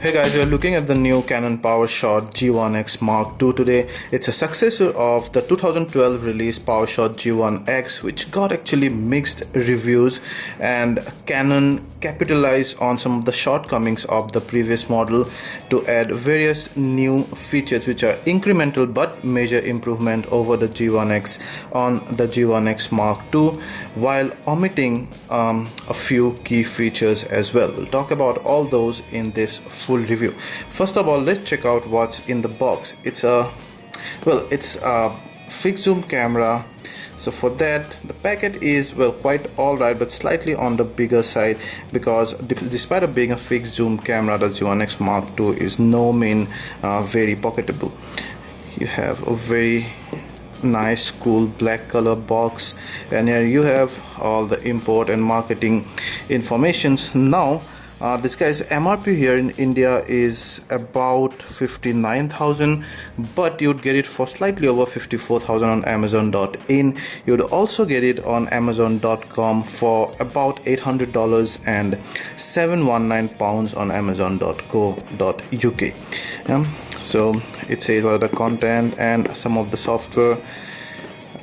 Hey guys, we are looking at the new Canon Powershot G1x Mark II today. It's a successor of the 2012 release Powershot G1x, which got actually mixed reviews, and Canon capitalized on some of the shortcomings of the previous model to add various new features which are incremental but major improvement over the G1x on the G1x Mark II, while omitting a few key features as well. We'll talk about all those in this full review. First of all, let's check out what's in the box. It's a fixed zoom camera. So for that, the packet is quite alright, but slightly on the bigger side, because despite of being a fixed zoom camera, the G1x Mark II is no mean very pocketable. You have a very nice cool black color box, and here you have all the import and marketing informations. Now this guy's MRP here in India is about 59,000, but you'd get it for slightly over 54,000 on Amazon.in. You'd also get it on Amazon.com for about $800 and £719 on Amazon.co.uk. So it says what are the content and some of the software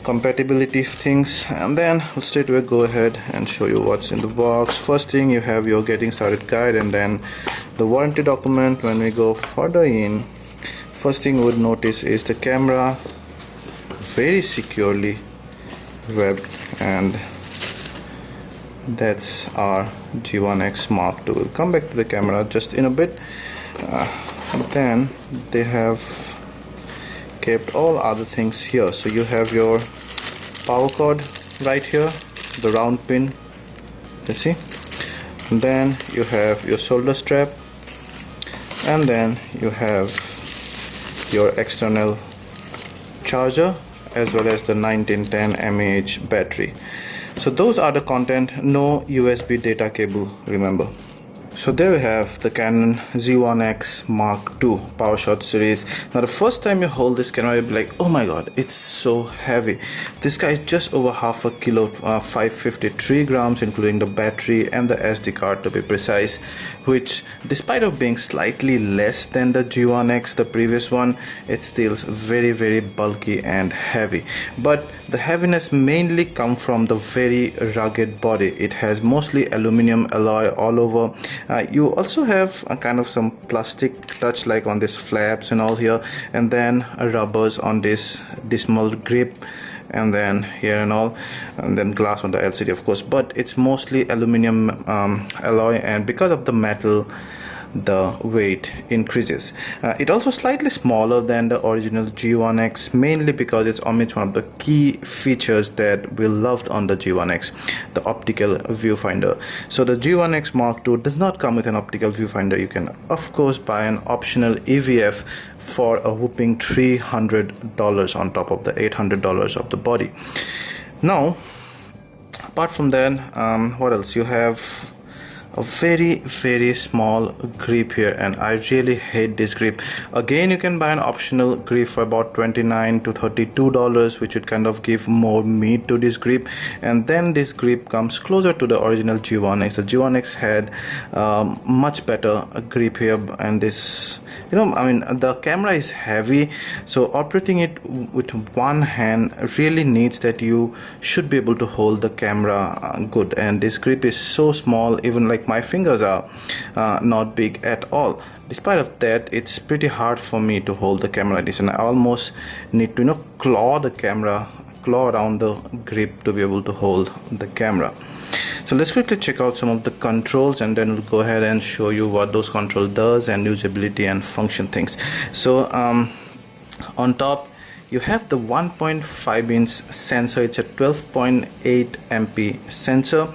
compatibility things, and then we'll straight away go ahead and show you what's in the box. First thing, you have your getting started guide, and then the warranty document. When we go further in, first thing you would notice is the camera very securely webbed, and that's our G1x Mark II. We'll come back to the camera just in a bit. And then they have kept all other things here. So you have your power cord right here, the round pin, you see, and then you have your shoulder strap, and then you have your external charger as well as the 1910 mAh battery. So those are the content. No USB data cable, remember. So there we have the Canon Z1X Mark II Powershot series. Now the first time you hold this camera, you'll be like, oh my god, it's so heavy. This guy is just over half a kilo, 553 grams, including the battery and the SD card to be precise, which despite of being slightly less than the G1X, the previous one, it's still very bulky and heavy. But the heaviness mainly comes from the very rugged body. It has mostly aluminum alloy all over. You also have a kind of some plastic touch like on this flaps and all here, and then rubbers on this dismal grip, and then here and all, and then glass on the LCD of course, but it's mostly aluminum alloy, and because of the metal the weight increases. It also slightly smaller than the original G1X, mainly because it omits one of the key features that we loved on the G1X, the optical viewfinder. So the G1X Mark II does not come with an optical viewfinder. You can of course buy an optional EVF for a whopping $300 on top of the $800 of the body. Now apart from that, what else? You have a very small grip here, and I really hate this grip. Again, you can buy an optional grip for about $29 to $32, which would kind of give more meat to this grip, and then this grip comes closer to the original G1X. The G1X had much better grip here, and this, the camera is heavy, so operating it with one hand really needs that you should be able to hold the camera good, and this grip is so small, even like my fingers are not big at all. Despite of that, it's pretty hard for me to hold the camera like this, and I almost need to claw around the grip to be able to hold the camera. So let's quickly check out some of the controls, and then we'll go ahead and show you what those control does and usability and function things. So on top you have the 1.5 inch sensor. It's a 12.8 MP sensor.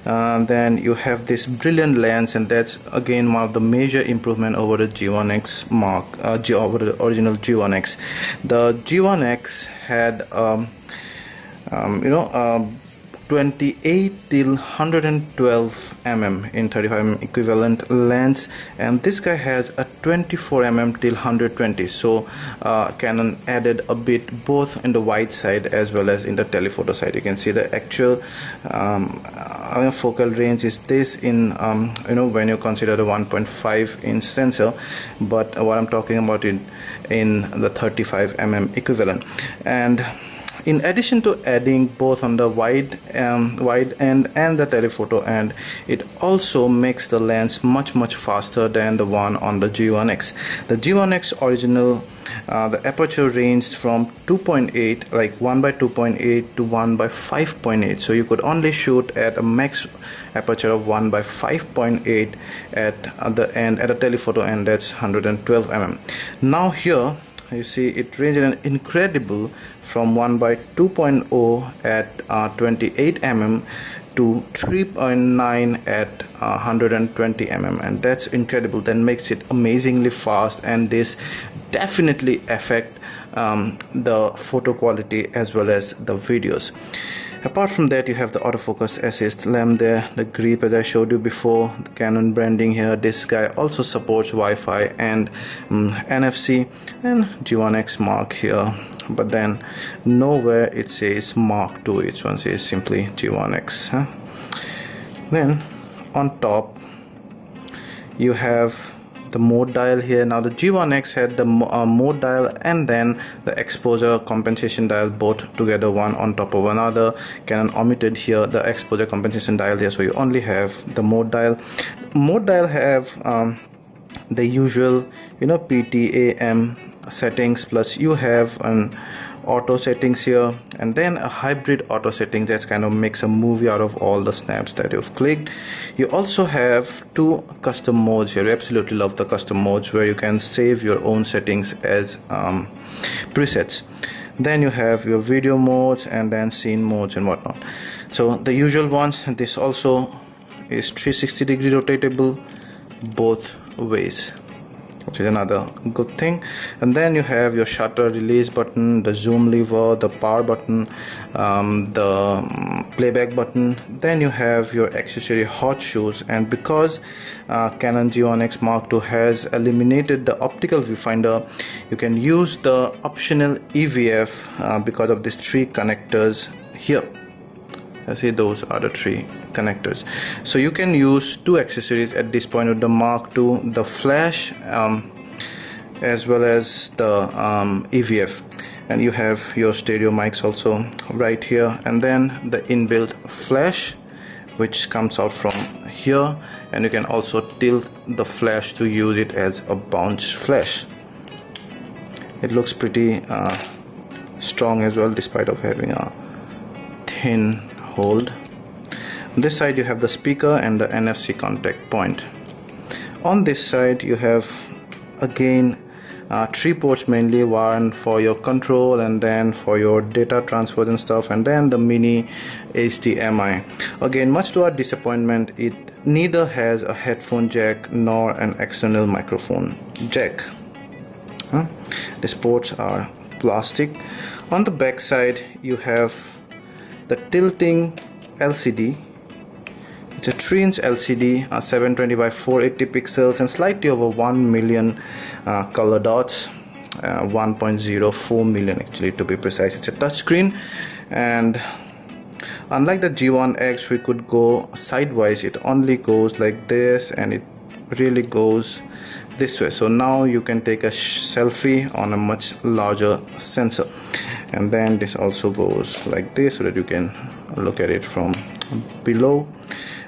Then you have this brilliant lens, and that's again one of the major improvement over the G1X over the original G1X. The G1X had 28 till 112 mm in 35 mm equivalent lens, and this guy has a 24 mm till 120. So Canon added a bit both in the wide side as well as in the telephoto side. You can see the actual focal range is this in when you consider the 1.5 inch sensor, but what I'm talking about in the 35 mm equivalent. And in addition to adding both on the wide end and the telephoto end, it also makes the lens much faster than the one on the G1x. The G1x original, the aperture ranged from 2.8, like 1 by 2.8 to 1 by 5.8. So you could only shoot at a max aperture of 1 by 5.8 at the end, at a telephoto end, that's 112 mm. Now here you see it ranges an incredible from 1 by 2.0 at 28 mm to 3.9 at 120 mm, and that's incredible. That makes it amazingly fast, and this definitely affect the photo quality as well as the videos. Apart from that, you have the autofocus assist lamp there, the grip as I showed you before, the Canon branding here. This guy also supports Wi-Fi and NFC, and G1X mark here, but then nowhere it says Mark II. Each one says simply G1X. Then on top you have the mode dial here. Now the G1X had the mode dial and then the exposure compensation dial, both together, one on top of another. Canon omitted here the exposure compensation dial here, so you only have the mode dial. Mode dial have the usual PT, AM settings, plus you have an auto settings here, and then a hybrid auto settings that kind of makes a movie out of all the snaps that you've clicked. You also have two custom modes here. I absolutely love the custom modes where you can save your own settings as presets. Then you have your video modes and then scene modes and whatnot. So the usual ones. This also is 360-degree rotatable both ways, which is another good thing. And then you have your shutter release button, the zoom lever, the power button, the playback button. Then you have your accessory hot shoes, and because Canon G1X Mark II has eliminated the optical viewfinder, you can use the optional EVF because of these three connectors here. I see those are the three connectors, so you can use two accessories at this point with the Mark II, the flash as well as the EVF, and you have your stereo mics also right here, and then the inbuilt flash which comes out from here, and you can also tilt the flash to use it as a bounce flash. It looks pretty strong as well, despite of having a thin hold. On this side you have the speaker and the NFC contact point. On this side you have again three ports, mainly one for your control and then for your data transfers and stuff, and then the mini HDMI. Again, much to our disappointment, it neither has a headphone jack nor an external microphone jack. These ports are plastic. On the back side you have the tilting LCD. It's a 3-inch LCD, 720 by 480 pixels, and slightly over 1 million color dots, 1.04 million actually to be precise. It's a touchscreen, and unlike the G1X, we could go sidewise. It only goes like this, and it really goes this way. So now you can take a selfie on a much larger sensor, and then this also goes like this so that you can look at it from below.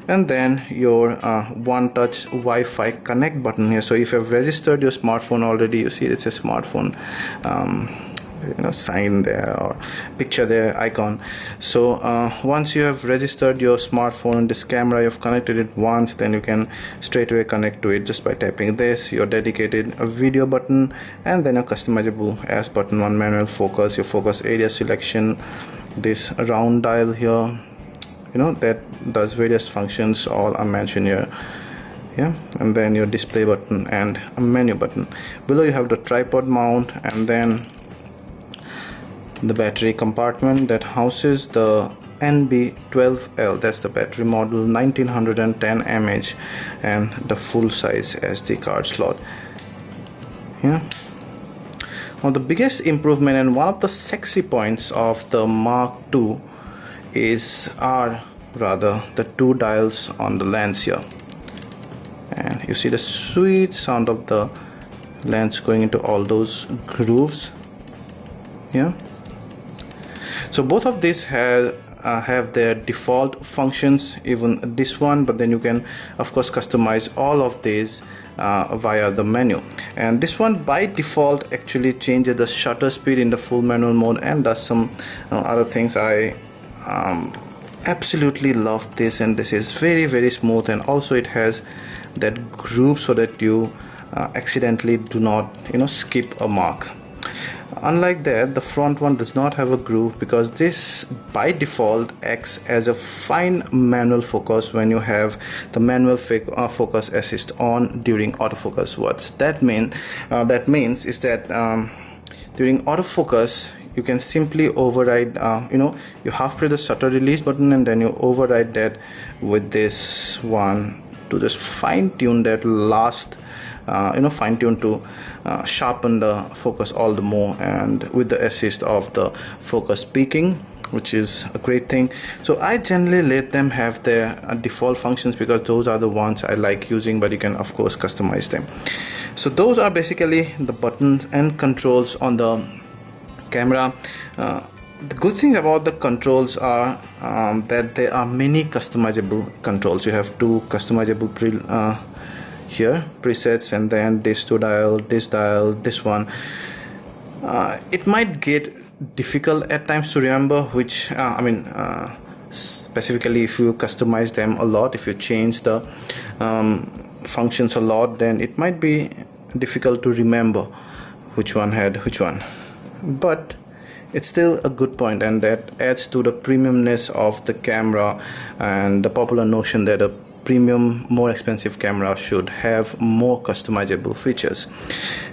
And then your one touch Wi-Fi connect button here. So if you have registered your smartphone already, you see it's a smartphone sign there or picture there, icon. So once you have registered your smartphone, this camera, you've connected it once, then you can straight away connect to it just by tapping this, your dedicated video button, and then a customizable S button, one manual focus, your focus area selection, this round dial here, that does various functions, all are mentioned here. And then your display button and a menu button. Below you have the tripod mount, and then the battery compartment that houses the NB12L, that's the battery model, 1910 mAh, and the full size SD card slot. Yeah. Now the biggest improvement and one of the sexy points of the Mark II are the two dials on the lens here, and you see the sweet sound of the lens going into all those grooves. Yeah. So both of these have their default functions, even this one, but then you can of course customize all of these via the menu. And this one by default actually changes the shutter speed in the full manual mode and does some other things. I absolutely love this, and this is very smooth, and also it has that groove so that you accidentally do not skip a mark. Unlike that, the front one does not have a groove, because this by default acts as a fine manual focus when you have the manual focus assist on during autofocus. What's that mean? That means is that during autofocus you can simply override, you half press the shutter release button and then you override that with this one to just fine tune that last fine tune to sharpen the focus all the more, and with the assist of the focus peaking, which is a great thing. So I generally let them have their default functions because those are the ones I like using, but you can of course customize them. So those are basically the buttons and controls on the camera. The good thing about the controls are that there are many customizable controls. You have two customizable presets, and then this dial, this one. It might get difficult at times to remember which specifically if you customize them a lot, if you change the functions a lot, then it might be difficult to remember which one had which one. But it's still a good point, and that adds to the premiumness of the camera and the popular notion that a premium, more expensive camera should have more customizable features.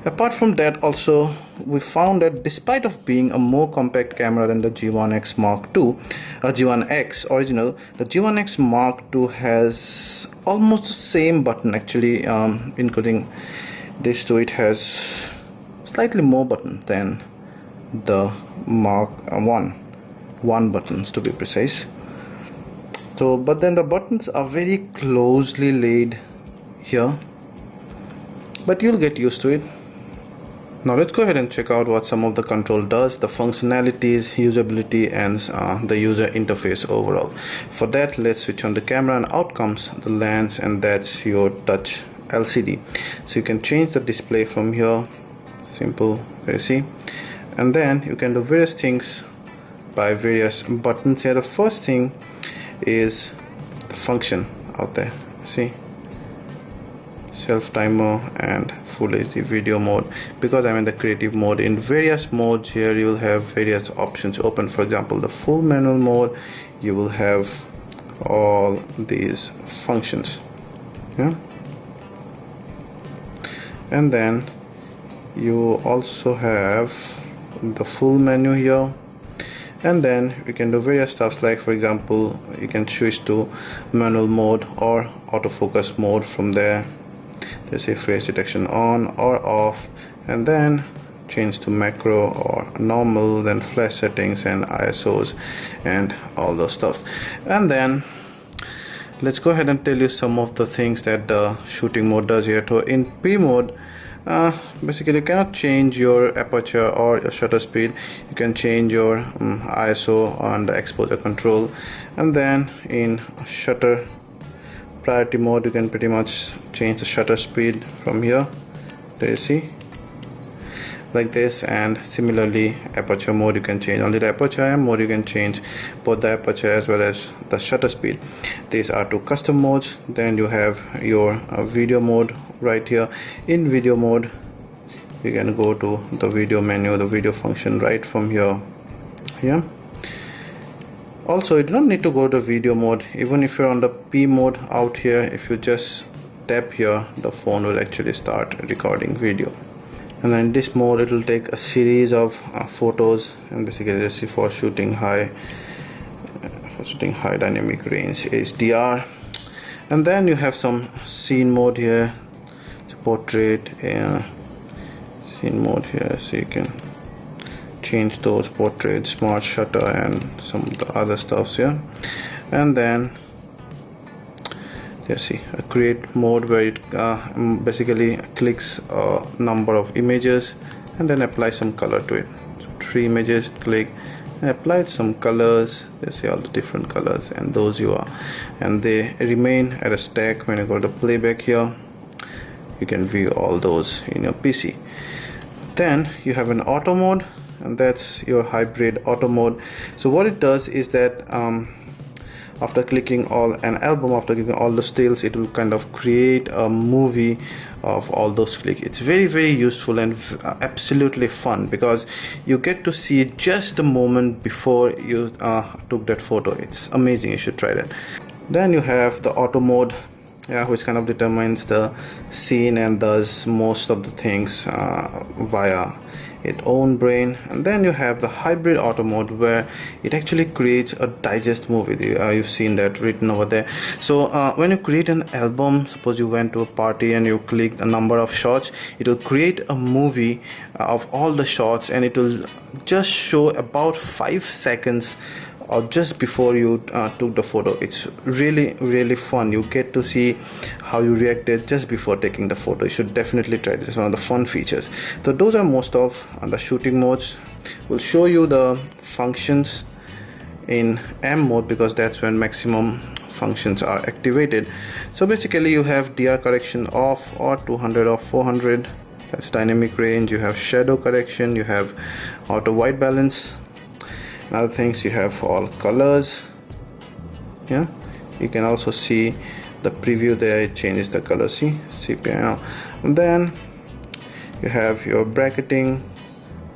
Apart from that, also we found that despite of being a more compact camera than the G1x Mark II, G1x original, the G1x Mark II has almost the same button actually, including this two. It has slightly more button than the Mark 1 buttons to be precise. So, but then the buttons are very closely laid here, but you'll get used to it. Now let's go ahead and check out what some of the control does, the functionalities, usability, and the user interface overall. For that, let's switch on the camera, and out comes the lens, and that's your touch LCD. So you can change the display from here, simple, very easy, and then you can do various things by various buttons here. The first thing is the function out there, see, self timer and full HD video mode. Because I'm in the creative mode, in various modes here you will have various options open. For example, the full manual mode, you will have all these functions, yeah, and then you also have the full menu here. And then you can do various stuffs, like for example you can switch to manual mode or autofocus mode from there. Let's say face detection on or off, and then change to macro or normal, then flash settings and ISOs and all those stuff. And then let's go ahead and tell you some of the things that the shooting mode does here. So in P mode, basically you cannot change your aperture or your shutter speed. You can change your ISO and the exposure control, and then in shutter priority mode you can pretty much change the shutter speed from here. There you see, like this. And similarly aperture mode, you can change only the aperture mode, you can change both the aperture as well as the shutter speed. These are two custom modes. Then you have your video mode right here. In video mode you can go to the video menu, the video function right from here. Yeah, also you do not need to go to video mode. Even if you're on the P mode out here, if you just tap here, the phone will actually start recording video. And then in this mode it will take a series of photos, and basically let's see, for shooting high for shooting high dynamic range HDR. And then you have some scene mode here, portrait, scene mode here, so you can change those portraits, smart shutter, and some of the other stuffs here. And then you see a create mode where it basically clicks a number of images and then apply some color to it. So 3 images, click and apply some colors. You see all the different colors, and those and they remain at a stack. When you go to playback here, you can view all those in your PC. Then you have an auto mode, and that's your hybrid auto mode. So what it does is that after clicking an album, after clicking all the stills, it will kind of create a movie of all those clicks. It's very useful and absolutely fun, because you get to see just the moment before you took that photo. It's amazing. You should try that. Then you have the auto mode, which kind of determines the scene and does most of the things via its own brain. And then you have the hybrid auto mode, where it actually creates a digest movie. You've seen that written over there. So when you create an album, suppose you went to a party and you clicked a number of shots, it will create a movie of all the shots, and it will just show about 5 seconds or just before you took the photo. It's really fun. You get to see how you reacted just before taking the photo. You should definitely try this. It's one of the fun features. So those are most of the shooting modes. We'll show you the functions in M mode, because that's when maximum functions are activated. So basically you have DR correction off, or 200 or 400, that's dynamic range. You have shadow correction, you have auto white balance. Other things, you have all colors. You can also see the preview there. It changes the color. See CPI. And then you have your bracketing,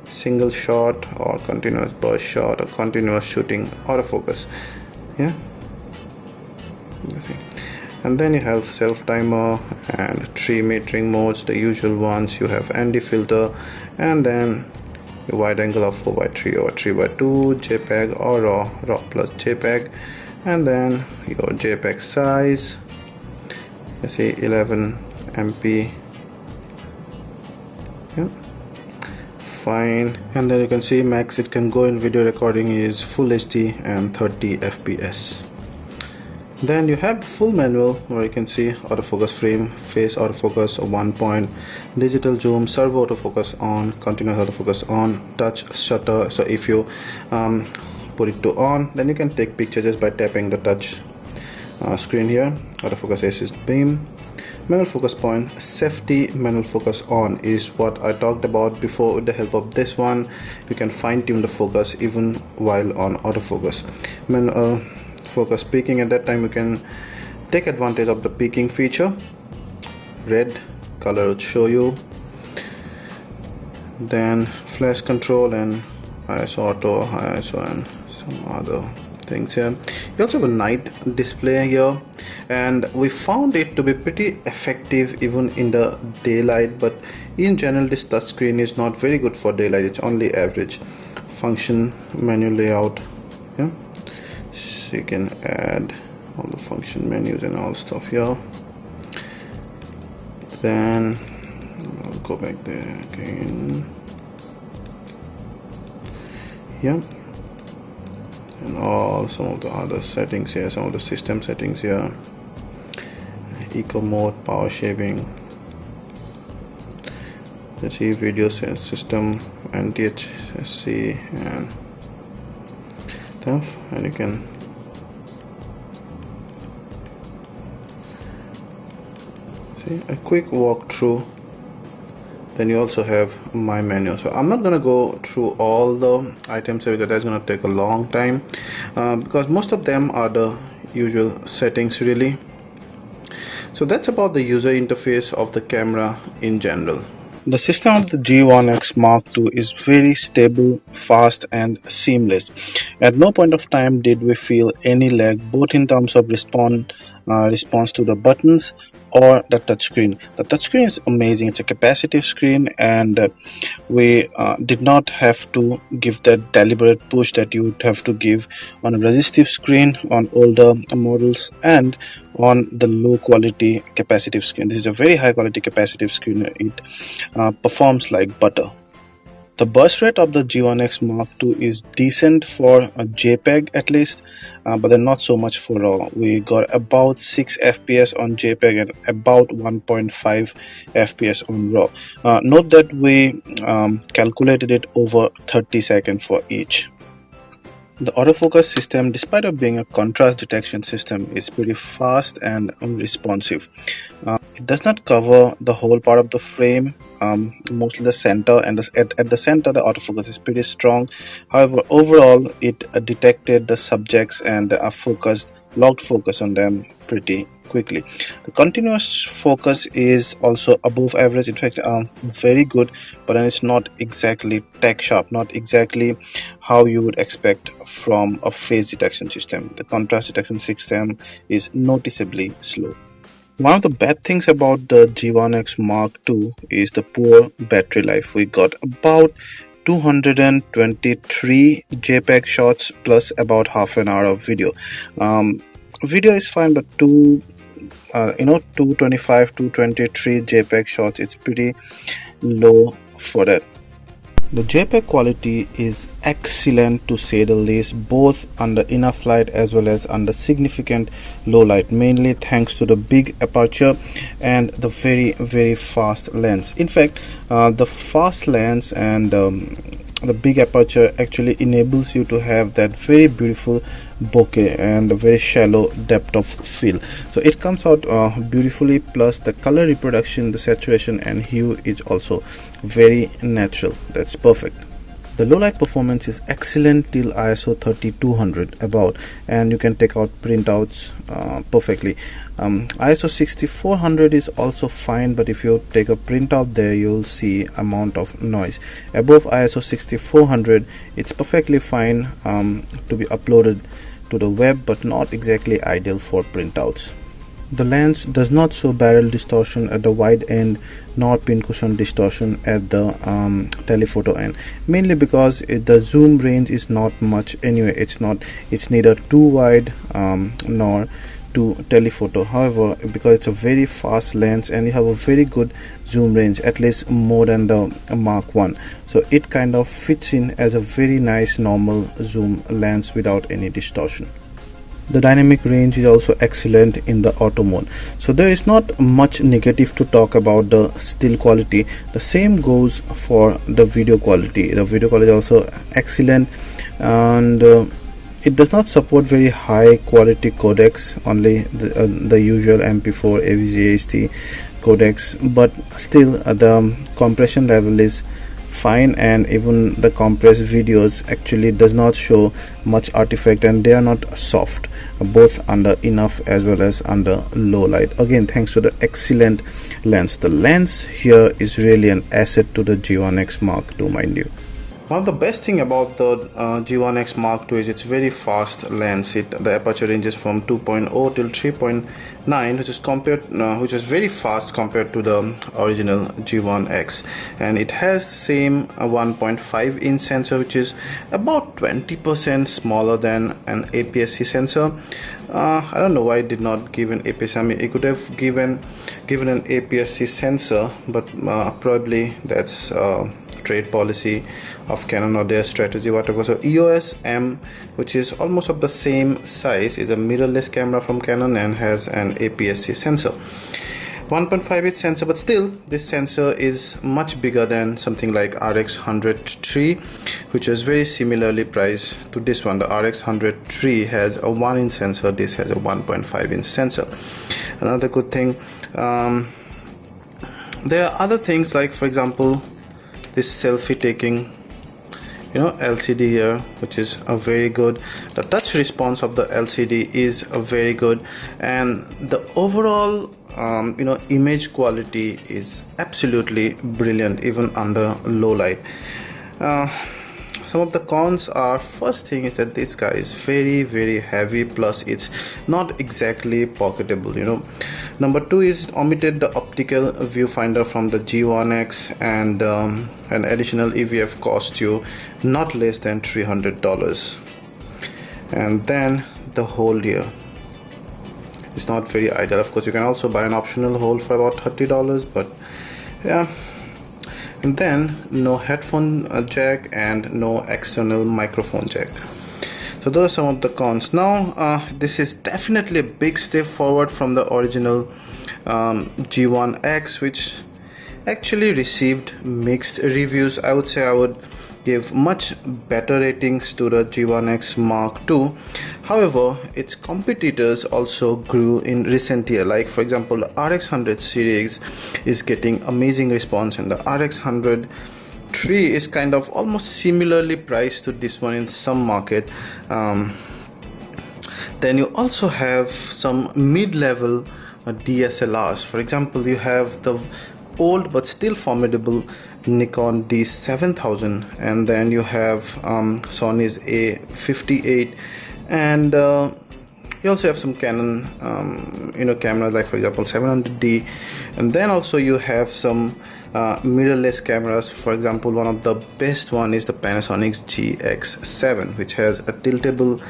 single shot or continuous burst shot, or continuous shooting, autofocus. And then you have self timer and 3 metering modes, the usual ones. You have ND filter, and then your wide angle of 4:3 or 3:2, JPEG or RAW plus JPEG, and then your JPEG size. You see 11 MP. Fine. And then you can see max it can go in video recording is full HD and 30 FPS. Then you have the full manual, where you can see autofocus frame, face autofocus, 1 point, digital zoom, servo autofocus on, continuous autofocus on, touch shutter. So if you put it to on, then you can take picture just by tapping the touch screen here. Autofocus assist beam, manual focus point, safety manual focus on is what I talked about before. With the help of this one, you can fine-tune the focus even while on autofocus. Manual focus peaking, at that time you can take advantage of the peaking feature. Red color would show you. Then flash control and ISO auto, ISO, and some other things here. You also have a night display here, and we found it to be pretty effective even in the daylight, but in general this touch screen is not very good for daylight. It's only average. Function menu layout, so you can add all the function menus and all stuff here. Then I'll go back there again. And all some of the other settings here, some of the system settings here. Eco mode, power shaving. Let's see, video system, NTHC and stuff, and you can see a quick walkthrough. Then you also have my menu. So I'm not gonna go through all the items here, because that's gonna take a long time, because most of them are the usual settings really. So that's about the user interface of the camera in general. The system of the G1x Mark II is very stable, fast and seamless. At no point of time did we feel any lag, both in terms of response to the buttons or the touchscreen. The touchscreen is amazing. It's a capacitive screen, and we did not have to give that deliberate push that you would have to give on a resistive screen on older models and on the low quality capacitive screen. This is a very high quality capacitive screen. It performs like butter. The burst rate of the G1x Mark II is decent for a JPEG at least, but then not so much for RAW. We got about 6 FPS on JPEG and about 1.5 FPS on RAW. Note that we calculated it over 30 seconds for each. The autofocus system, despite of being a contrast detection system, is pretty fast and responsive. It does not cover the whole part of the frame, mostly the center, and at the center the autofocus is pretty strong. However, overall it detected the subjects and locked focus on them pretty quickly. The continuous focus is also above average, in fact very good, but then it's not exactly tech sharp, not exactly how you would expect from a phase detection system. The contrast detection system is noticeably slow. One of the bad things about the G1x Mark II is the poor battery life. We got about 223 JPEG shots plus about half an hour of video. Video is fine, but 225 223 JPEG shots, it's pretty low for that. The JPEG quality is excellent to say the least, both under enough light as well as under significant low light, mainly thanks to the big aperture and the very fast lens. In fact, the fast lens and the big aperture actually enables you to have that very beautiful bokeh and a very shallow depth of field. So it comes out beautifully, plus the color reproduction, the saturation and hue is also very natural. That's perfect. The low light performance is excellent till ISO 3200 about, and you can take out printouts perfectly. ISO 6400 is also fine, but if you take a printout there, you'll see amount of noise. Above ISO 6400, it's perfectly fine to be uploaded to the web, but not exactly ideal for printouts. The lens does not show barrel distortion at the wide end, nor pincushion distortion at the telephoto end, mainly because the zoom range is not much anyway. It's neither too wide nor too telephoto. However, because it's a very fast lens and you have a very good zoom range, at least more than the Mark I, so it kind of fits in as a very nice normal zoom lens without any distortion. The dynamic range is also excellent in the auto mode, so there is not much negative to talk about the still quality. The same goes for the video quality. The video quality is also excellent, and it does not support very high quality codecs, only the usual MP4 AVGHD codecs, but still the compression level is fine, and even the compressed videos actually does not show much artifact, and they are not soft, both under enough as well as under low light, again thanks to the excellent lens. The lens here is really an asset to the G1x Mark II, mind you. One of the best thing about the G1x Mark II is its very fast lens. The aperture ranges from 2.0 till 3.9, which is very fast compared to the original G1x, and it has the same 1.5 inch sensor, which is about 20% smaller than an APS-C sensor. I don't know why it did not give an APS-C. I mean, it could have given an APS-C sensor, but probably that's trade policy of Canon or their strategy, whatever. So EOS M, which is almost of the same size, is a mirrorless camera from Canon and has an APS-C sensor, 1.5 inch sensor, but still this sensor is much bigger than something like RX100 which is very similarly priced to this one. The RX100 has a 1 inch sensor, this has a 1.5 inch sensor. Another good thing, there are other things like, for example, this selfie taking LCD here, which is a very good. The touch response of the LCD is a very good, and the overall image quality is absolutely brilliant even under low light. some of the cons are, first thing is that this guy is very heavy, plus it's not exactly pocketable, you know. Number two is omitted the optical viewfinder from the G1x, and an additional EVF cost you not less than $300. And then the hole here, it's not very ideal. Of course you can also buy an optional hole for about $30, but yeah. And then no headphone jack and no external microphone jack. So those are some of the cons. Now this is definitely a big step forward from the original G1x, which actually received mixed reviews. I would say I would give much better ratings to the G1x Mark II. However, its competitors also grew in recent year. Like for example, the RX100 series is getting amazing response, and the RX100 III is kind of almost similarly priced to this one in some market. Then you also have some mid-level DSLRs. For example, you have the old but still formidable Nikon D7000, and then you have Sony's A58, and you also have some Canon cameras, like for example 700D, and then also you have some mirrorless cameras. For example, one of the best one is the Panasonic's GX7, which has a tiltable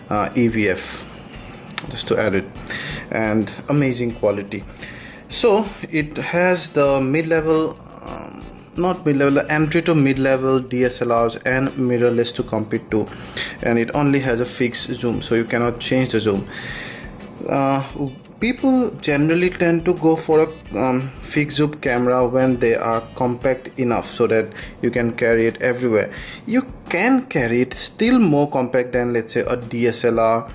EVF, just to add it, and amazing quality. So it has the mid-level, not mid-level, entry to mid-level DSLRs and mirrorless to compete to, and it only has a fixed zoom, so you cannot change the zoom. People generally tend to go for a fixed zoom camera when they are compact enough so that you can carry it everywhere. You can carry it still more compact than, let's say, a DSLR,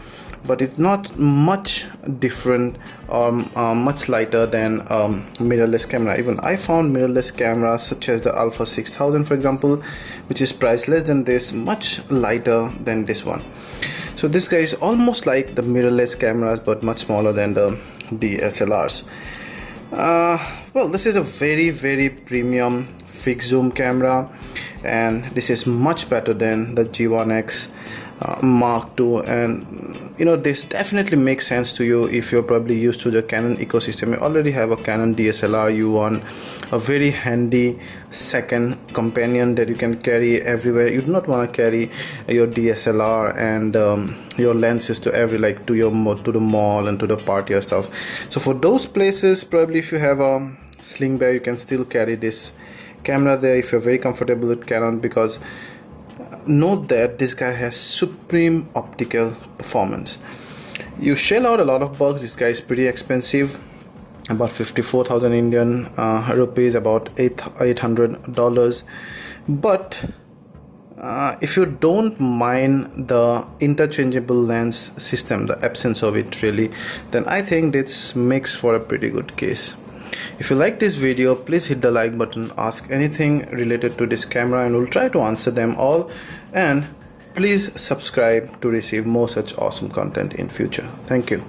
but it's not much different or much lighter than mirrorless camera. Even I found mirrorless cameras such as the Alpha 6000, for example, which is priced less than this, much lighter than this one. So this guy is almost like the mirrorless cameras, but much smaller than the DSLRs. Well, this is a very premium fixed zoom camera, and this is much better than the G1x Mark II, and you know, this definitely makes sense to you if you're probably used to the Canon ecosystem. You already have a Canon DSLR. You want a very handy second companion that you can carry everywhere. You do not want to carry your DSLR and your lenses to to the mall and to the party or stuff. So for those places, probably if you have a sling bag, you can still carry this camera there if you're very comfortable with Canon, because note that this guy has supreme optical performance. You shell out a lot of bucks. This guy is pretty expensive, about 54,000 Indian rupees, about $800. But if you don't mind the interchangeable lens system, the absence of it really, then I think this makes for a pretty good case. If you like this video, please hit the like button, ask anything related to this camera, and we'll try to answer them all. And please subscribe to receive more such awesome content in future. Thank you.